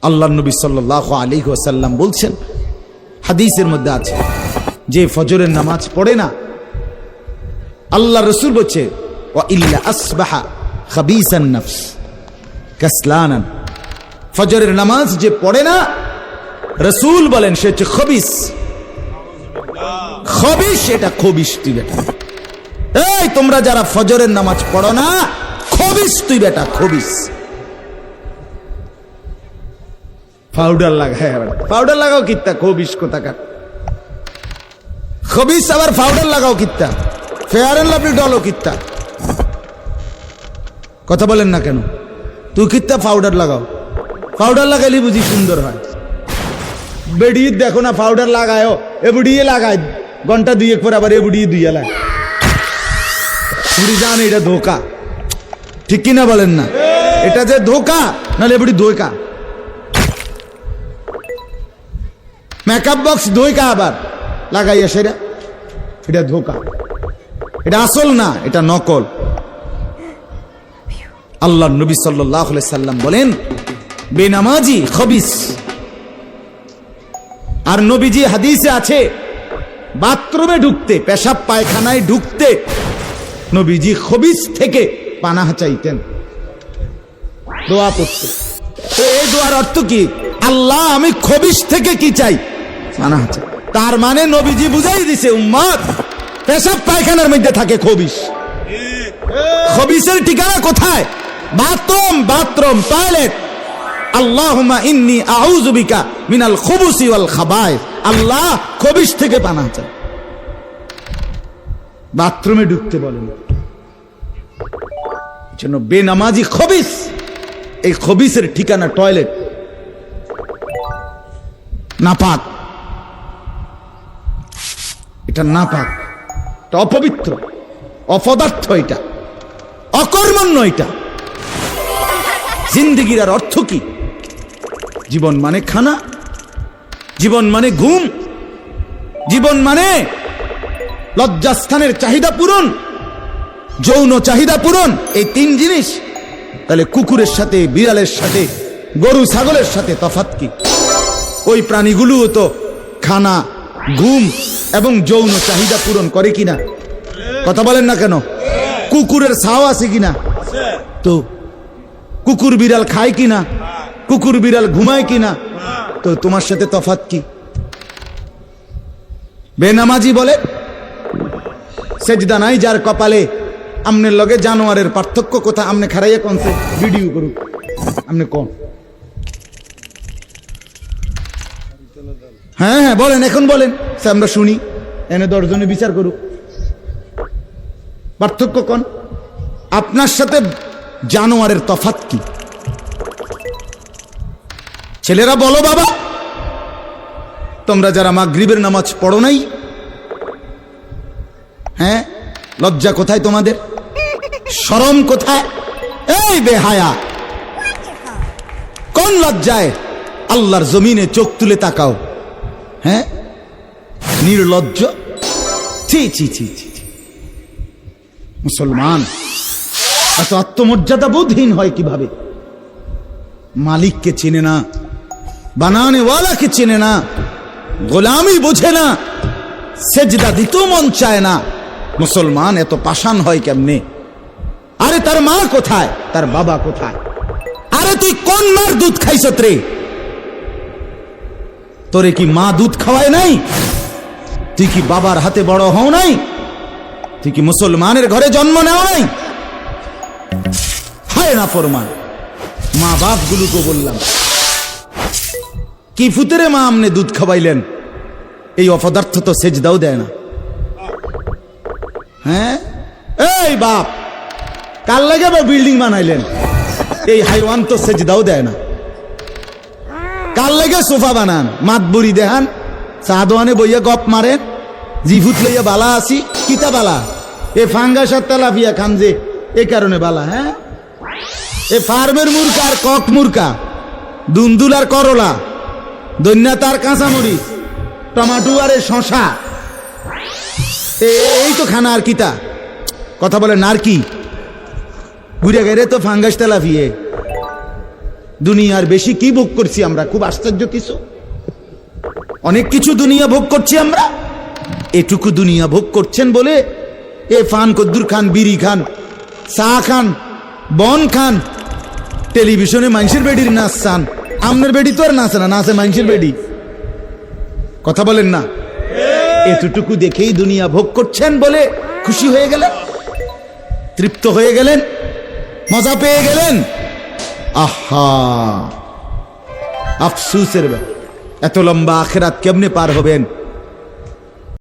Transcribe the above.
আল্লাহর নবী সাল্লাল্লাহু আলাইহি ওয়াসাল্লাম বলছেন, হাদিসের মধ্যে আছে, যে ফজরের নামাজ পড়ে না, আল্লাহ রাসূল বলছে ওয়া ইল্লা আসবাহা খাবিসান নফস কাসলানান, ফজরের নামাজ যে পড়ে না, রাসূল বলেন সে হচ্ছে খবিস। খবিস, এটা খবিস তুই বেটা। এই তোমরা যারা ফজরের নামাজ পড়ো না, খবিস তুই বেটা, খবিস। পাউডার লাগায়, পাউডার লাগাও কিত্তা, খবিস কোথাকার খবিস। আবার পাউডার লাগাও কিত্তা, ফেয়ার এন্ড লাভলি ডলও কিত্তা। কথা বলেন না কেন? তুই কিত্তা পাউডার লাগাও, পাউডার লাগাইলে বুঝি সুন্দর হয়। বেড়িয়ে দেখো না পাউডার লাগায়, এ বুড়িয়ে লাগায় ঘন্টা দুই এক পর আবার এ বুড়িয়ে দুইয়া লাগায়। বুড়ি জান এটা ধোকা, ঠিক কিনা বলেন না? এটা যে ধোকা, নাহলে বুড়ি ধোকা। মেকআপ বক্স ধোকা আবার লাগাইয়া সেটা, এটা ধোকা, এটা আসল না, এটা নকল। আল্লাহ নবী সাল্লাল্লাহু আলাইহি সাল্লাম বলেন বেনামাজি খবিস। আর নবীজি হাদিসে আছে, বাথরুমে ঢুকতে, পেশাব পায়খানায় ঢুকতে নবীজি খবিস থেকে পানাহ চাইতেন, দোয়া করতে। তো এই দোয়ার অর্থ কি? আল্লাহ আমি খবিস থেকে কি চাই? পানাহ চাই। তার মানে নবীজি বুঝাই দিছে উম্মত, পেশাব পায়খানার মধ্যে থাকে খবিস। খবিসের ঠিকানা কোথায়? Bathroom, bathroom, toilet. আল্লাহুম্মা ইন্নী আউযু বিকা মিনাল খুবুসি ওয়াল খাবায়েস। আল্লাহ খবিস থেকে পানাহ চাই। বাথরুমে ঢুকতে বলেন, জন্য বেনামাজি খবিস। এই খবিসের ঠিকানা টয়লেট, নাপাক, এটা নাপাক, এটা অপবিত্র, অপদার্থ, এটা অকর্মণ্য। এটা জিন্দেগির আর অর্থ কি? জীবন মানে খানা, জীবন মানে ঘুম, জীবন মানে লজ্জাস্থানের চাহিদা পূরণ, যৌন চাহিদা পূরণ, এই তিন জিনিস। তাহলে কুকুরের সাথে, বিড়ালের সাথে, গরু ছাগলের সাথে তফাৎ কি? ওই প্রাণীগুলোও তো খানা, ঘুম এবং যৌন চাহিদা পূরণ করে কিনা? কথা বলেন না কেন? কুকুরের ছাও আছে কিনা? তো কুকুর বিড়াল খায় কিনা? কুকুর বিড়াল ঘুমায় কিনা? তো তোমার সাথে তফাৎ কি? বেনামাজি বলে সেজদা নাই যার কপালে, আমনের লগে জানোয়ারের পার্থক্য কোথা? আমনে খারাইয়া কোনছে ভিডিও করুক, আমনে কোন? হ্যাঁ হ্যাঁ বলেন, এখন বলেন, আমরা শুনি, এনে 10 জনে বিচার করুক। পার্থক্য কোন? আপনার সাথে জানোয়ারের তফাৎ কি? ছেলেরা বলো বাবা, তোমরা যারা মাগরিবের নামাজ পড়ো নাই, হ্যাঁ, লজ্জা কোথায় তোমাদের? শরম কোথায়? এই বেহায়া, কোন লজ্জায় আল্লাহর জমিনে চোখ তুলে তাকাও? হ্যাঁ, নির্লজ্জ। ছি ছি ছি ছি। মুসলমান এত আত্মমর্যাদা বোধহীন হয় কিভাবে? মালিককে চেনে না, বানানেওয়ালাকে চেনে না, গোলামি বোঝে না, সেজদা দিতেও মন চায় না। মুসলমান এত পাষাণ হয় কেমনে? আরে তার মা কোথায়? তার বাবা কোথায়? আরে তুই কোন মার দুধ খাইছত রে? তোরে কি মা দুধ খাওয়ায় নাই? তুই কি বাবার হাতে বড় হও নাই? তুই কি মুসলমানের ঘরে জন্ম নেও নাই? হায় না ফরমান। মা বাপ গুলোকে বললাম, কি ফুতেরে মা আমনে দুধ খাওয়াইলেন? এই অপদার্থ তো সেজদাও দেয় না। হ্যাঁ, এই বাপ কাল লাগে বিল্ডিং বানাইলেন? এই হাইওয়ান তো সেজদাও দেয় না। কাল লাগে সোফা বানান, মাতবুরি দেখান, চা দোয়ানে বইয়া গপ মারেন, জিফুত লইয়া বালা আসি, কিতা বালা? এ ফাঙ্গাস আর তেলাপিয়া খান যে, এ কারণে বালা। হ্যাঁ, এ ফার্মের মুরকা আর কক মুরকা, দুন্দুল আর করলা, দন্যা তার কাঁচামরিচ, টমাটো আর শশা, এই তো খানা। আর কিতা কথা বলে? নার কি ঘুরে গেলে তো ফাঙ্গাস তেলাপিয়ে দুনিয়ার বেশি কি ভোগ করছি আমরা? খুব আশ্চর্য কিছু, অনেক কিছু দুনিয়া ভোগ করছি আমরা। এটুকু দুনিয়া ভোগ করছেন বলে এ ফান কদ্দুর খান, বিড়ি খান, চা খান, বন খান, টেলিভিশনে মানুষের বেডির নাচ চান। আমনের বেডি তো আর নাচে না, নাচে মানুষের বেডি। কথা বলেন না? এতটুকু দেখেই দুনিয়া ভোগ করছেন বলে খুশি হয়ে গেলেন, তৃপ্ত হয়ে গেলেন, মজা পেয়ে গেলেন। আহা, আফসুসের ব্যাপার। এত লম্বা আখেরাত কেমনে পার হবেন?